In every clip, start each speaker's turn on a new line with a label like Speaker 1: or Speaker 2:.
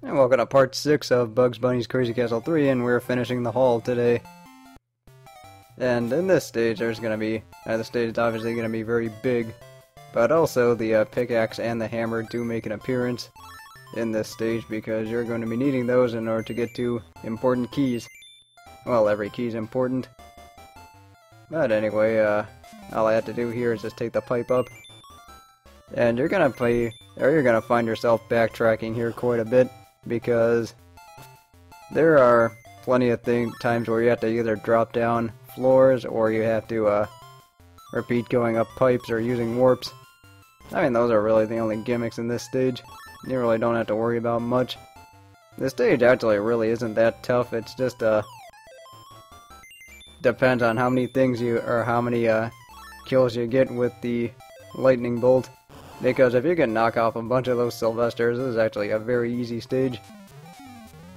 Speaker 1: And welcome to part 6 of Bugs Bunny's Crazy Castle 3, and we're finishing the hall today. And in this stage, there's gonna be, the stage is obviously gonna be very big, but also the pickaxe and the hammer do make an appearance in this stage because you're going to be needing those in order to get to important keys. Well, every key's important. But anyway, all I have to do here is just take the pipe up. And you're gonna find yourself backtracking here quite a bit, because there are plenty of times where you have to either drop down floors or you have to repeat going up pipes or using warps. I mean, those are really the only gimmicks in this stage. You really don't have to worry about much. This stage actually really isn't that tough. It's just depends on how many how many kills you get with the lightning bolt. Because if you can knock off a bunch of those Sylvesters, this is actually a very easy stage.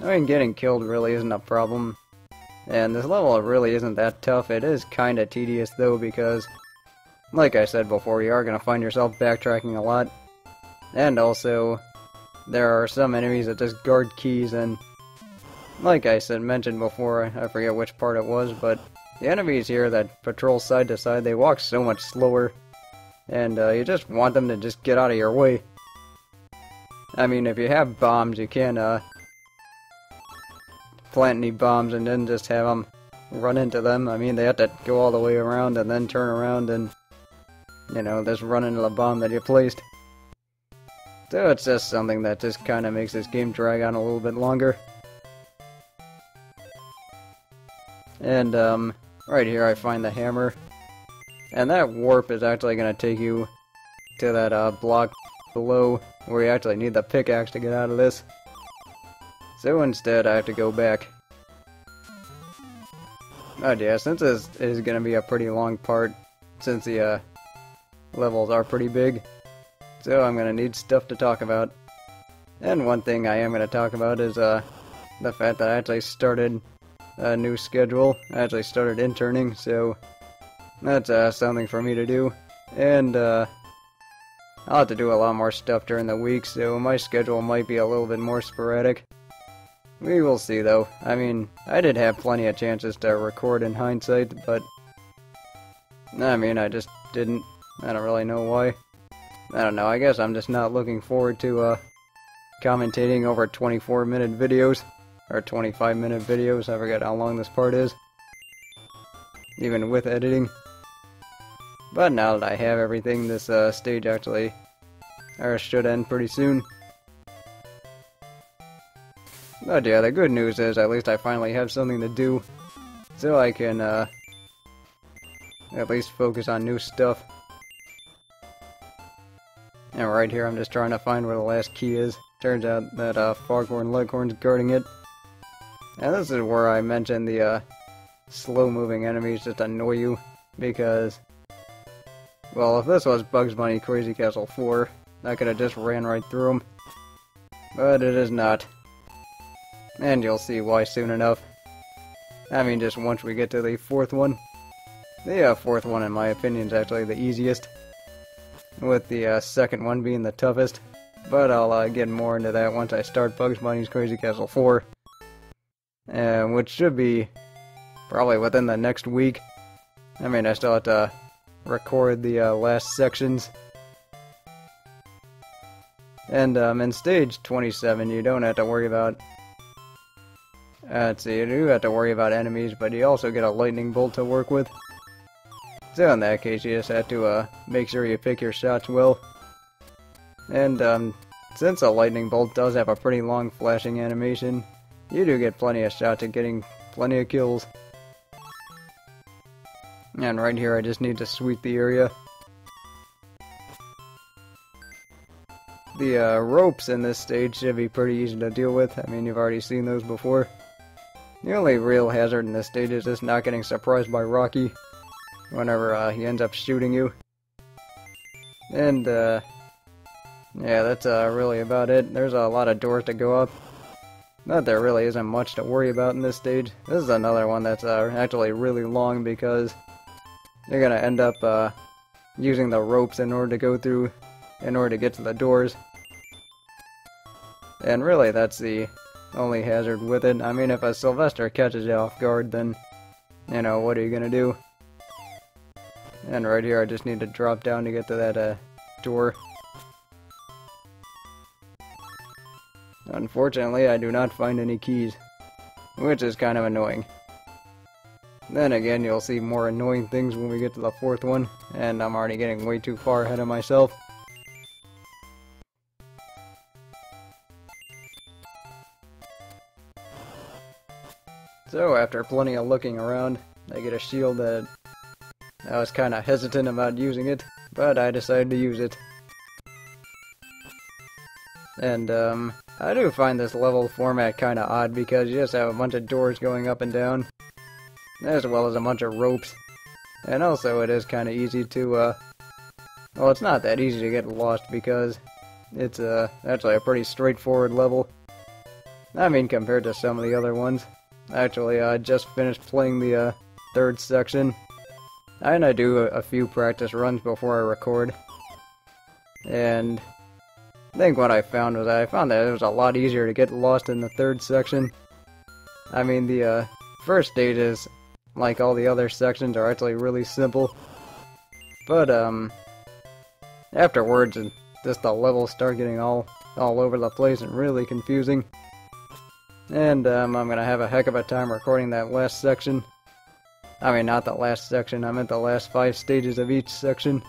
Speaker 1: I mean, getting killed really isn't a problem. And this level really isn't that tough. It is kinda tedious though, because, like I said before, you are gonna find yourself backtracking a lot. And also, there are some enemies that just guard keys, and like I mentioned before, I forget which part it was, but the enemies here that patrol side to side, they walk so much slower. And you just want them to just get out of your way. I mean, if you have bombs, you can plant any bombs and then just have them run into them. I mean, they have to go all the way around and then turn around and, you know, just run into the bomb that you placed. So it's just something that just kind of makes this game drag on a little bit longer. And right here I find the hammer. And that warp is actually going to take you to that block below, where you actually need the pickaxe to get out of this. So instead I have to go back. Oh yeah, since this is going to be a pretty long part, since the levels are pretty big, so I'm going to need stuff to talk about. And one thing I am going to talk about is the fact that I actually started a new schedule. I actually started interning, so that's something for me to do, and I'll have to do a lot more stuff during the week, so my schedule might be a little bit more sporadic. We will see though. I mean, I did have plenty of chances to record in hindsight, but I mean, I just didn't. I don't really know why. I don't know, I guess I'm just not looking forward to commentating over 24-minute videos, or 25-minute videos. I forget how long this part is, even with editing. But now that I have everything, this stage actually should end pretty soon. But yeah, the good news is at least I finally have something to do, so I can at least focus on new stuff. And right here I'm just trying to find where the last key is. Turns out that Foghorn Leghorn's guarding it. And this is where I mentioned the slow-moving enemies just annoy you, because, well, if this was Bugs Bunny Crazy Castle 4, I could have just ran right through them. But it is not. And you'll see why soon enough. I mean, just once we get to the fourth one. The fourth one, in my opinion, is actually the easiest, with the second one being the toughest. But I'll get more into that once I start Bugs Bunny's Crazy Castle 4. Which should be probably within the next week. I mean, I still have to record the last sections. And in stage 27, you don't have to worry about... let's see, you do have to worry about enemies, but you also get a lightning bolt to work with. So in that case, you just have to make sure you pick your shots well. And since a lightning bolt does have a pretty long flashing animation, you do get plenty of shots at getting plenty of kills. And right here I just need to sweep the area. The ropes in this stage should be pretty easy to deal with. I mean, you've already seen those before. The only real hazard in this stage is just not getting surprised by Rocky whenever he ends up shooting you. And yeah, that's really about it. There's a lot of doors to go up. But there really isn't much to worry about in this stage. This is another one that's actually really long, because you're gonna end up using the ropes in order to go through, in order to get to the doors. And really, that's the only hazard with it. I mean, if a Sylvester catches you off guard, then, you know, what are you gonna do? And right here, I just need to drop down to get to that, door. Unfortunately, I do not find any keys, which is kind of annoying. Then again, you'll see more annoying things when we get to the fourth one, and I'm already getting way too far ahead of myself. So, after plenty of looking around, I get a shield that I was kind of hesitant about using it, but I decided to use it. And, I do find this level format kind of odd because you just have a bunch of doors going up and down, as well as a bunch of ropes. And also it is kind of easy to, well, it's not that easy to get lost because it's, actually a pretty straightforward level. I mean, compared to some of the other ones. Actually, I just finished playing the, third section. And I do a few practice runs before I record. And I think what I found that it was a lot easier to get lost in the third section. I mean, the, first stages, like all the other sections, are actually really simple. But, afterwards, just the levels start getting all over the place and really confusing. And, I'm gonna have a heck of a time recording that last section. I mean, not the last section, I meant the last 5 stages of each section.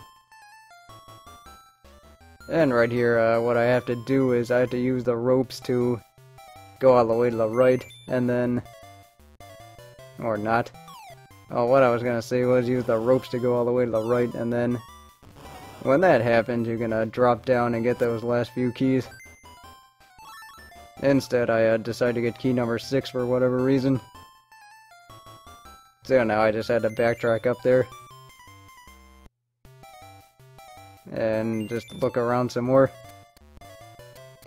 Speaker 1: And right here, what I have to do is I have to use the ropes to go all the way to the right, and then... or not. Oh, what I was gonna say was use the ropes to go all the way to the right, and then... when that happens, you're gonna drop down and get those last few keys. Instead, I decided to get key number 6 for whatever reason. So now I just had to backtrack up there. And just look around some more.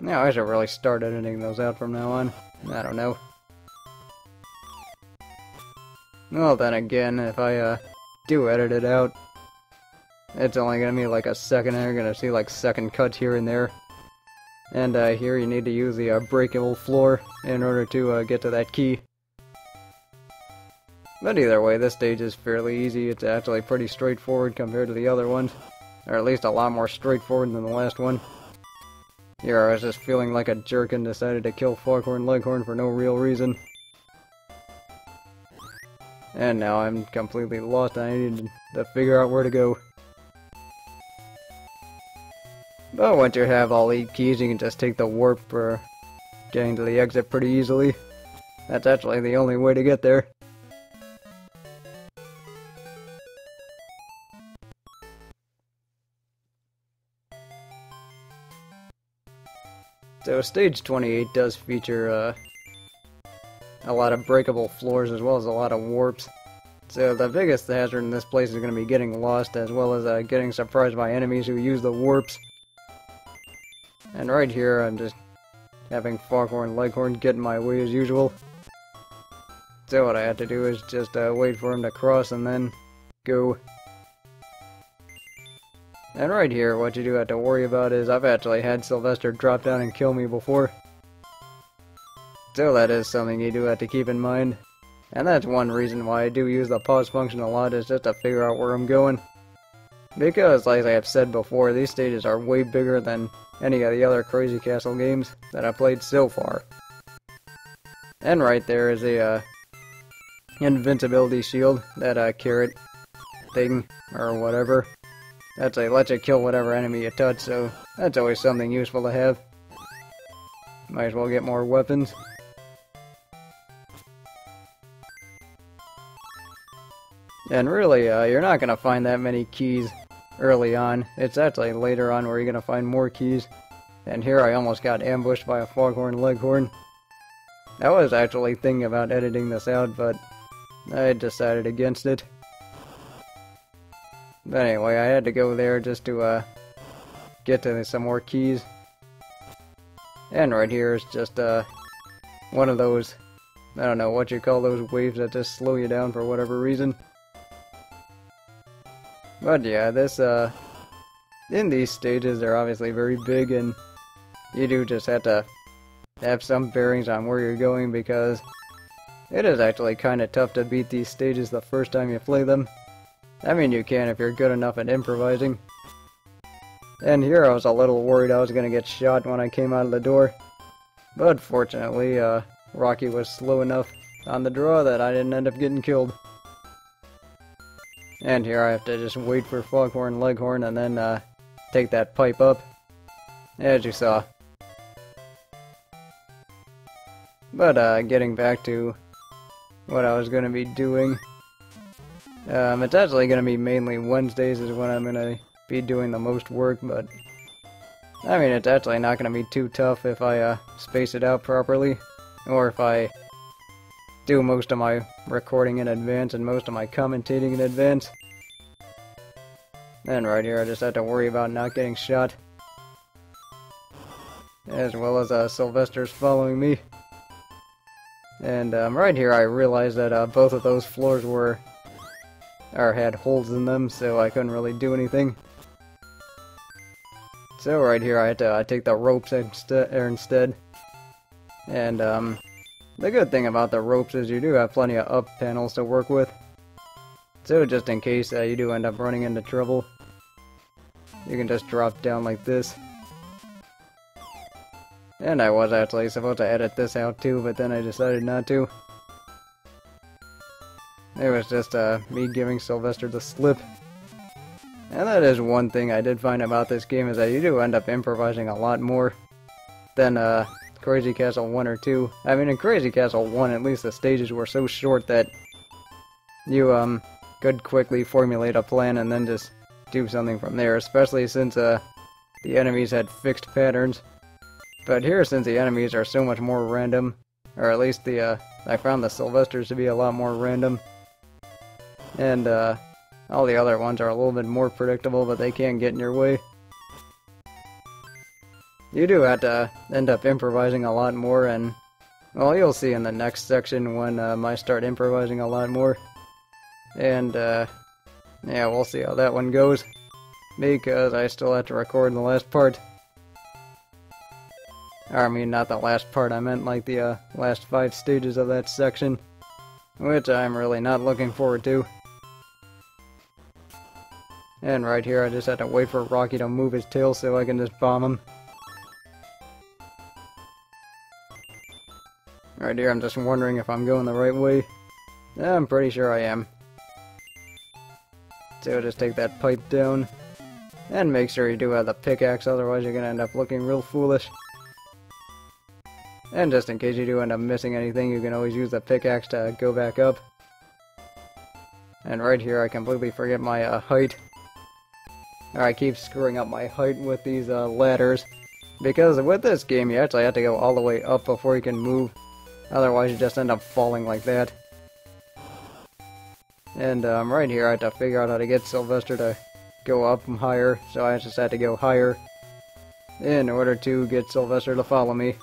Speaker 1: Now I should really start editing those out from now on. I don't know. Well, then again, if I do edit it out, it's only gonna be like a second, and you're gonna see like second cuts here and there. And here you need to use the breakable floor in order to get to that key. But either way, this stage is fairly easy. It's actually pretty straightforward compared to the other ones. Or at least a lot more straightforward than the last one. Here I was just feeling like a jerk and decided to kill Foghorn Leghorn for no real reason. And now I'm completely lost and I need to figure out where to go. But once you have all 8 keys, you can just take the warp for getting to the exit pretty easily. That's actually the only way to get there. So stage 28 does feature a lot of breakable floors as well as a lot of warps. So the biggest hazard in this place is going to be getting lost as well as getting surprised by enemies who use the warps. And right here I'm just having Foghorn Leghorn get in my way as usual. So what I have to do is just wait for him to cross and then go. And right here, what you do have to worry about is I've actually had Sylvester drop down and kill me before. So that is something you do have to keep in mind. And that's one reason why I do use the pause function a lot, is just to figure out where I'm going. Because, like I have said before, these stages are way bigger than any of the other Crazy Castle games that I've played so far. And right there is a invincibility shield, that carrot thing, or whatever. That's lets you kill whatever enemy you touch, so that's always something useful to have. Might as well get more weapons. And really, you're not going to find that many keys early on. It's actually later on where you're going to find more keys. And here I almost got ambushed by a Foghorn Leghorn. I was actually thinking about editing this out, but I decided against it. But anyway, I had to go there just to get to some more keys. And right here is just one of those, I don't know what you call those waves that just slow you down for whatever reason. But yeah, this in these stages they're obviously very big, and you do just have to have some bearings on where you're going, because it is actually kind of tough to beat these stages the first time you play them. I mean, you can if you're good enough at improvising. And here I was a little worried I was going to get shot when I came out of the door. But fortunately, Rocky was slow enough on the draw that I didn't end up getting killed. And here I have to just wait for Foghorn Leghorn and then take that pipe up, as you saw. But getting back to what I was going to be doing, it's actually going to be mainly Wednesdays is when I'm going to be doing the most work, but I mean, it's actually not going to be too tough if I space it out properly, or if I do most of my recording in advance and most of my commentating in advance. And right here I just have to worry about not getting shot, as well as Sylvester's following me. And right here I realized that both of those floors had holes in them, so I couldn't really do anything. So right here I had to take the ropes instead. And the good thing about the ropes is you do have plenty of up panels to work with. So just in case you do end up running into trouble, you can just drop down like this. And I was actually supposed to edit this out too, but then I decided not to. It was just me giving Sylvester the slip. And that is one thing I did find about this game, is that you do end up improvising a lot more than Crazy Castle 1 or 2. I mean, in Crazy Castle 1, at least the stages were so short that you could quickly formulate a plan and then just do something from there, especially since the enemies had fixed patterns. But here, since the enemies are so much more random, or at least I found the Sylvesters to be a lot more random, and all the other ones are a little bit more predictable, but they can get in your way. You do have to end up improvising a lot more, and, well, you'll see in the next section when I start improvising a lot more. And, yeah, we'll see how that one goes, because I still have to record the last part. I mean, not the last part, I meant like the last 5 stages of that section, which I'm really not looking forward to. And right here I just had to wait for Rocky to move his tail so I can just bomb him. Right here I'm just wondering if I'm going the right way. Yeah, I'm pretty sure I am. So just take that pipe down. And make sure you do have the pickaxe, otherwise you're going to end up looking real foolish. And just in case you do end up missing anything, you can always use the pickaxe to go back up. And right here I completely forget my height. I keep screwing up my height with these ladders, because with this game you actually have to go all the way up before you can move, otherwise you just end up falling like that. And right here I have to figure out how to get Sylvester to go up higher, so I just had to go higher in order to get Sylvester to follow me.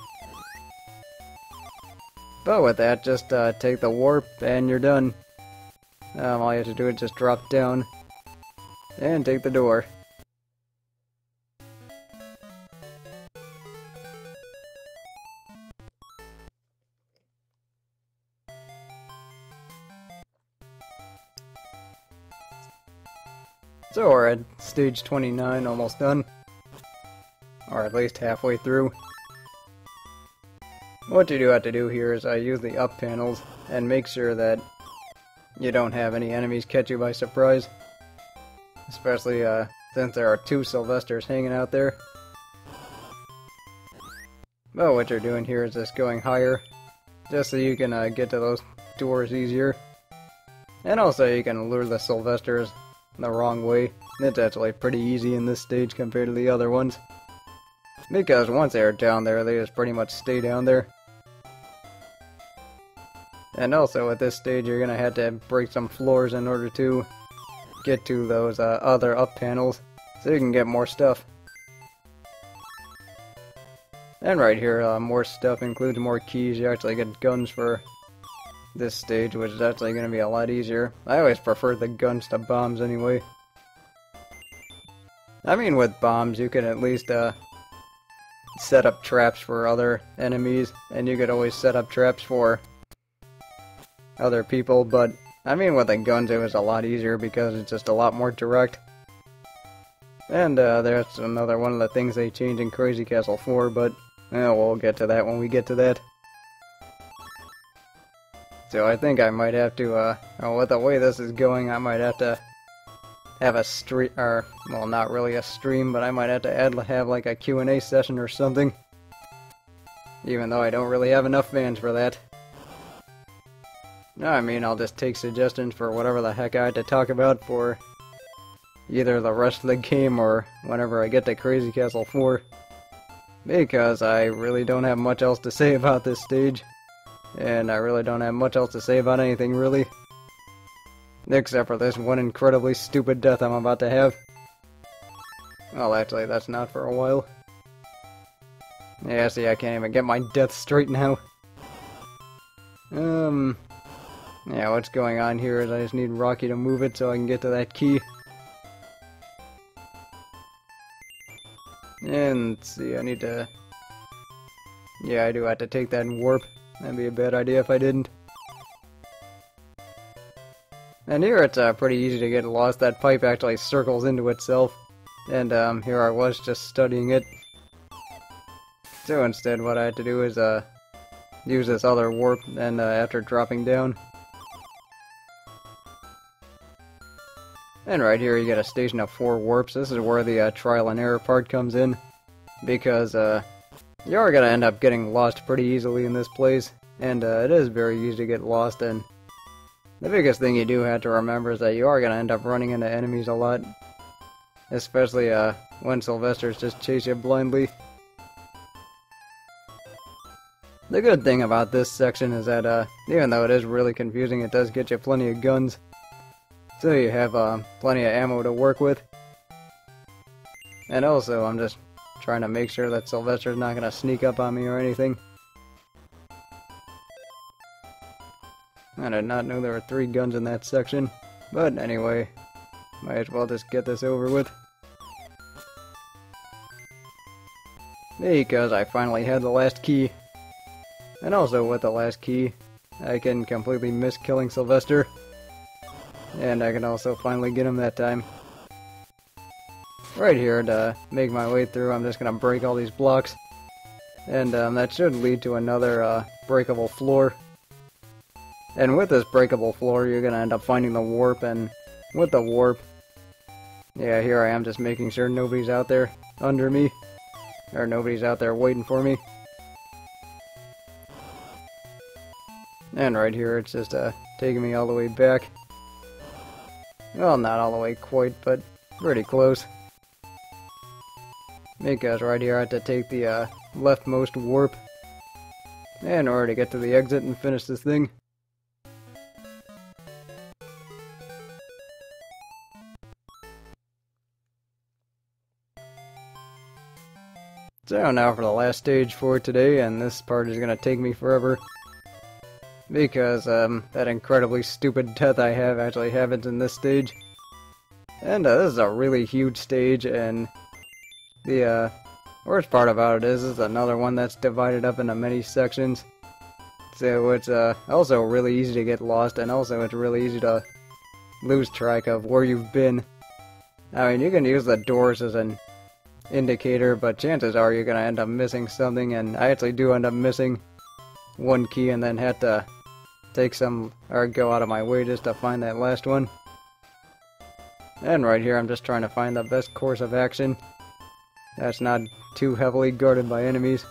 Speaker 1: But with that, just take the warp and you're done. All you have to do is just drop down and take the door. So we're at stage 29, almost done. Or at least halfway through. What you do have to do here is use the up panels and make sure that you don't have any enemies catch you by surprise. Especially since there are 2 Sylvesters hanging out there. But what you're doing here is just going higher, just so you can get to those doors easier. And also you can lure the Sylvesters the wrong way. It's actually pretty easy in this stage compared to the other ones, because once they're down there, they just pretty much stay down there. And also at this stage you're gonna have to break some floors in order to get to those other up panels, so you can get more stuff. And right here, more stuff includes more keys. You actually get guns for this stage, which is actually going to be a lot easier. I always prefer the guns to bombs anyway. I mean, with bombs you can at least set up traps for other enemies, and you could always set up traps for other people, but I mean with the guns it was a lot easier because it's just a lot more direct. And there's another one of the things they changed in Crazy Castle 4, but we'll get to that when we get to that. So I think I might have to, with the way this is going, I might have to have a stream, or, well, not really a stream, but I might have to have like a Q&A session or something. Even though I don't really have enough fans for that. No, I mean, I'll just take suggestions for whatever the heck I had to talk about for either the rest of the game or whenever I get to Crazy Castle 4. Because I really don't have much else to say about this stage. And I really don't have much else to say about anything, really. Except for this one incredibly stupid death I'm about to have. Well, actually, that's not for a while. Yeah, see, I can't even get my death straight now. Yeah, what's going on here is I just need Rocky to move it so I can get to that key. And, let's see, I need to... Yeah, I do have to take that and warp. That'd be a bad idea if I didn't. And here it's pretty easy to get lost. That pipe actually circles into itself. And here I was just studying it. So instead what I had to do is use this other warp and after dropping down. And right here you get a station of 4 warps. This is where the trial and error part comes in. Because you are going to end up getting lost pretty easily in this place. And it is very easy to get lost, and the biggest thing you do have to remember is that you are going to end up running into enemies a lot. Especially when Sylvesters just chase you blindly. The good thing about this section is that even though it is really confusing, it does get you plenty of guns. So you have plenty of ammo to work with. And also, I'm just trying to make sure that Sylvester's not going to sneak up on me or anything. I did not know there were 3 guns in that section. But anyway, might as well just get this over with. Because I finally had the last key. And also with the last key, I can completely miss killing Sylvester. And I can also finally get him that time. Right here, to make my way through, I'm just going to break all these blocks. And that should lead to another breakable floor. And with this breakable floor, you're going to end up finding the warp, and with the warp, yeah, here I am just making sure nobody's out there under me. Or nobody's out there waiting for me. And right here, it's just taking me all the way back. Well, not all the way quite, but pretty close. Because right here I have to take the leftmost warp in order to get to the exit and finish this thing. So now for the last stage for today, and this part is going to take me forever. Because that incredibly stupid death I have actually happens in this stage. And this is a really huge stage, and the worst part about it is another one that's divided up into many sections. So it's also really easy to get lost, and also it's really easy to lose track of where you've been. I mean, you can use the doors as an indicator, but chances are you're going to end up missing something, and I actually do end up missing one key and then had to take some, or go out of my way just to find that last one. And right here I'm just trying to find the best course of action that's not too heavily guarded by enemies.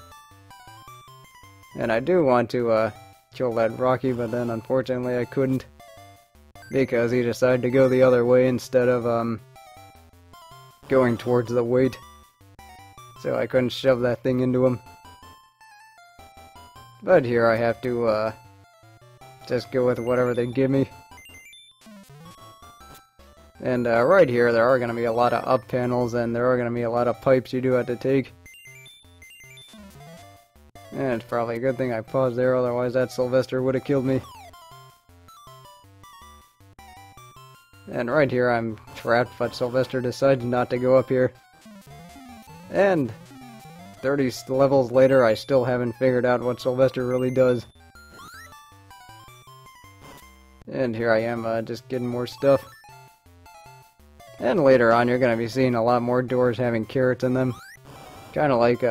Speaker 1: And I do want to kill that Rocky, but then unfortunately I couldn't, because he decided to go the other way instead of going towards the weight. So I couldn't shove that thing into him. But here I have to just go with whatever they give me. And right here there are going to be a lot of up panels, and there are going to be a lot of pipes you do have to take. And it's probably a good thing I paused there, otherwise that Sylvester would have killed me. And right here I'm trapped, but Sylvester decides not to go up here. And 30 levels later, I still haven't figured out what Sylvester really does. And here I am, just getting more stuff. And later on, you're going to be seeing a lot more doors having carrots in them. Kind of like,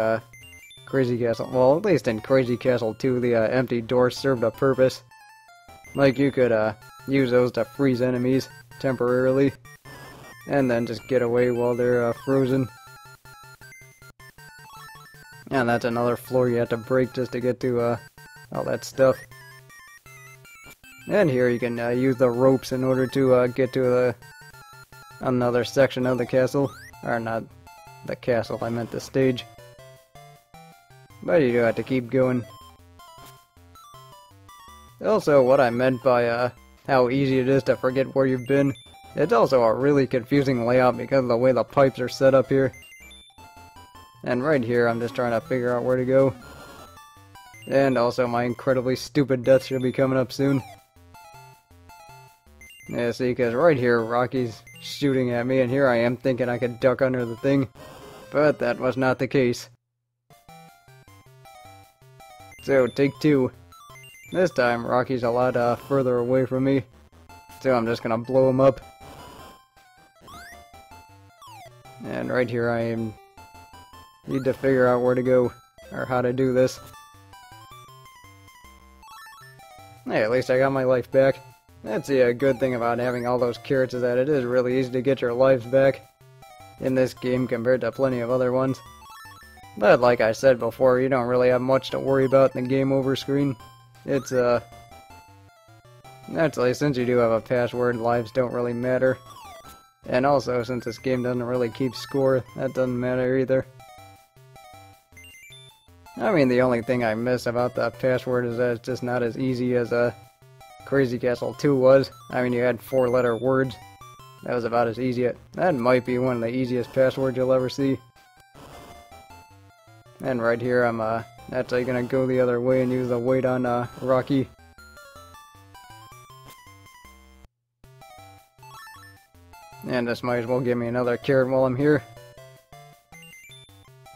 Speaker 1: Crazy Castle. Well, at least in Crazy Castle 2, the, empty doors served a purpose. Like, you could, use those to freeze enemies temporarily. And then just get away while they're, frozen. And that's another floor you have to break just to get to, all that stuff. And here you can, use the ropes in order to, get to, another section of the castle. Or not the castle, I meant the stage. But you do have to keep going. Also, what I meant by, how easy it is to forget where you've been, it's also a really confusing layout because of the way the pipes are set up here. And right here, I'm just trying to figure out where to go. And also, my incredibly stupid death should be coming up soon. Yeah, see, because right here, Rocky's shooting at me, and here I am thinking I could duck under the thing. But that was not the case. So, take 2. This time, Rocky's a lot further away from me. So I'm just gonna blow him up. And right here I am. Need to figure out where to go, or how to do this. Hey, at least I got my life back. That's the good thing about having all those carrots is that it is really easy to get your lives back in this game compared to plenty of other ones. But like I said before, you don't really have much to worry about in the game over screen. It's, naturally, since you do have a password, lives don't really matter. And also, since this game doesn't really keep score, that doesn't matter either. I mean, the only thing I miss about the password is that it's just not as easy as, Crazy Castle 2 was. I mean, you had 4-letter words. That was about as easy. That might be one of the easiest passwords you'll ever see. And right here, I'm, actually gonna go the other way and use the weight on, Rocky. And this might as well give me another carrot while I'm here.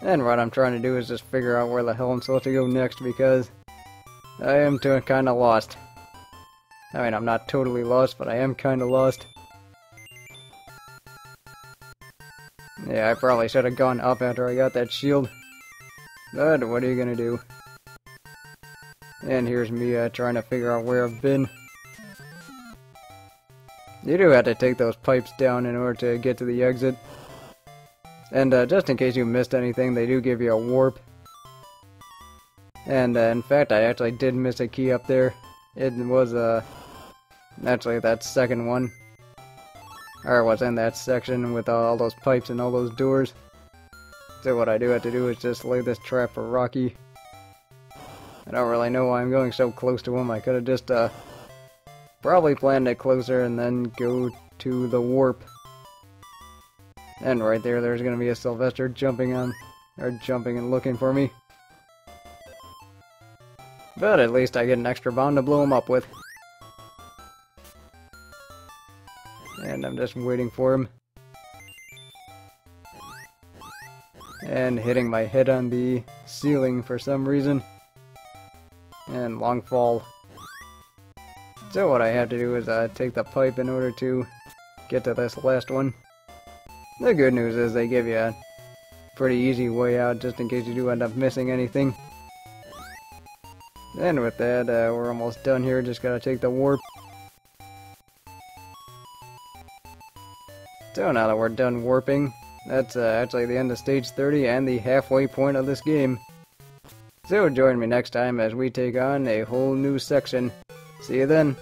Speaker 1: And what I'm trying to do is just figure out where the hell I'm supposed to go next, because I am kinda lost. I mean, I'm not totally lost, but I am kinda lost. Yeah, I probably should have gone up after I got that shield. But what are you gonna do? And here's me trying to figure out where I've been. You do have to take those pipes down in order to get to the exit. And just in case you missed anything, they do give you a warp. And in fact, I actually did miss a key up there. It was actually that second one. Or it was in that section with all those pipes and all those doors. So what I do have to do is just lay this trap for Rocky. I don't really know why I'm going so close to him. I could have just probably planned it closer and then go to the warp. And right there, there's gonna be a Sylvester jumping on, or jumping and looking for me. But at least I get an extra bomb to blow him up with. And I'm just waiting for him. And hitting my head on the ceiling for some reason. And long fall. So what I have to do is take the pipe in order to get to this last one. The good news is they give you a pretty easy way out just in case you do end up missing anything. And with that, we're almost done here. Just gotta take the warp. So now that we're done warping, that's actually the end of stage 30 and the halfway point of this game. So join me next time as we take on a whole new section. See you then.